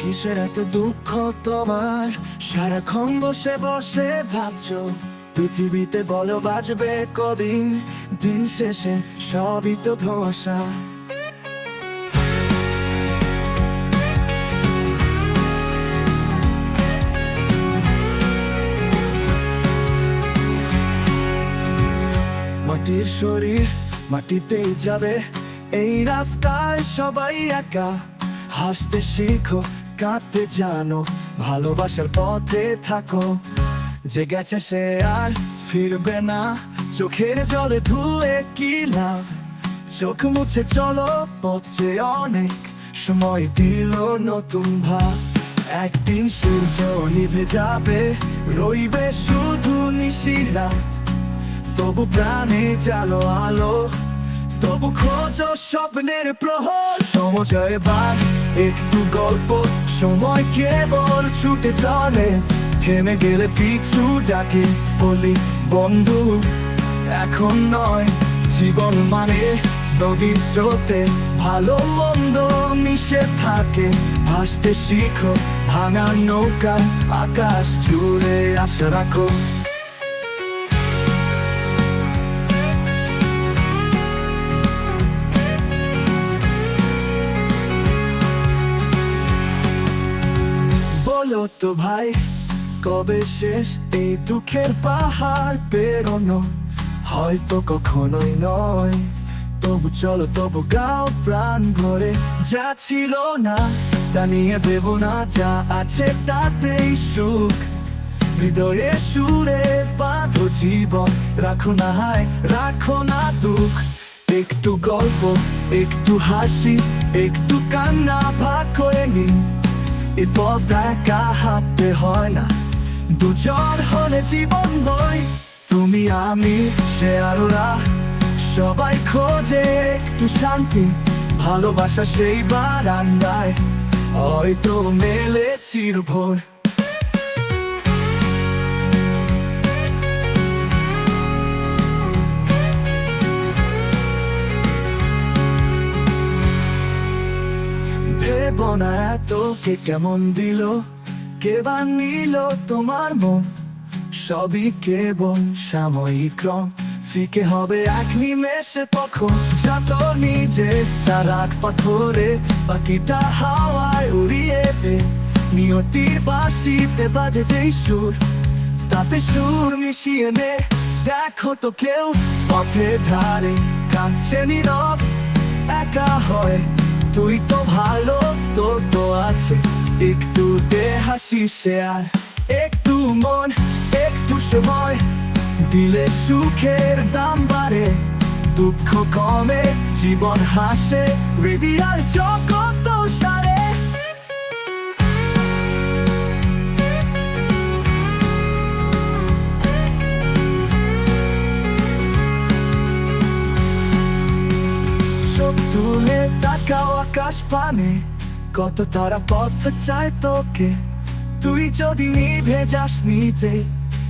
কিসের এত দুঃখ তোমার? সারাক্ষণ বসে বসে ভাবছো পৃথিবীতে বলো বাঁচবে কদিন? দিন শেষে সবই তো ধোঁয়াশা। মাটির শরীর মাটিতেই যাবে, এই রাস্তায় সবাই একা। হাসতে শিখো, কাঁদতে জানো, ভালোবাসার পথে থাকো। যে গেছে সে আর ফিরবে না, চোখের জলে ধুয়ে কি লাভ? চোখ মুছে চলো, পথ যে অনেক, সময় দিল নতুন ভাব। একদিন সূর্য নিভে যাবে, রইবে শুধু নিশিরা। তবু প্রাণে জালো আলো, তবু খোঁজো স্বপ্নের প্রহর। সময় বার একটু গল্প, সময় কেবল ছুটে চলে। থেমে গেলে পিছু ডাকে, বলি বন্ধু এখন নয়। জীবন মানে নদীর স্রোতে, ভালো মন্দ মিশে থাকে। ভাসতে শিখো, ভাঙার নৌকা, আকাশ জুড়ে আশা রাখো। বলো তো ভাই, কবে শেষ এই দুঃখের পাহাড় পেরোনো? হয়তো কখনোই নয়, তবু চলো, তবু গাও প্রাণ ভরে। যা ছিল না তা নিয়ে ভেবো না, যা আছে তাতেই সুখ। হৃদয়ে সুরে বাঁধো জীবন, রাখো না হায়, রাখো না দুঃখ। একটু গল্প, একটু হাসি, একটু কান্না ভাগ করে নিন। এ পথ একা হাঁটতে হয় না, দুজন হলে জীবন বই। তুমি আমি সে আর ওরা, সবাই খোঁজে একটু শান্তি। ভালোবাসা সেই বারান্দায় হয়তো মেলে চিরভোর। ভেবো না এত কে কেমন দিল, কে বা নিল তোমার মন। সবই কেবল সাময়িক রং, ফিকে হবে এক নিমেষে তখন। যত নিজে তার রাগ পাথরে, বাকিটা হাওয়ায় উড়িয়ে দে। নিয়তির বাঁশিতে বাজে যেই সুর, তাতে সুর মিশিয়ে নে। দেখো তো কেউ পথে ধারে কাঁদছে নীরব, একা হয়। তুই তো ভালো, তোর তো আছে একটু দে হাসি শেয়ার। একটু মন, একটু সময় দিলে সুখের দাম বাড়ে। দুঃখ কমে, জীবন হাসে, হৃদয় জগৎ সারে। চোখ তুলে তাকাও আকাশ পানে, কত তারা পথ চায় তোকে। তুই যদি নিভে যাস নিচে,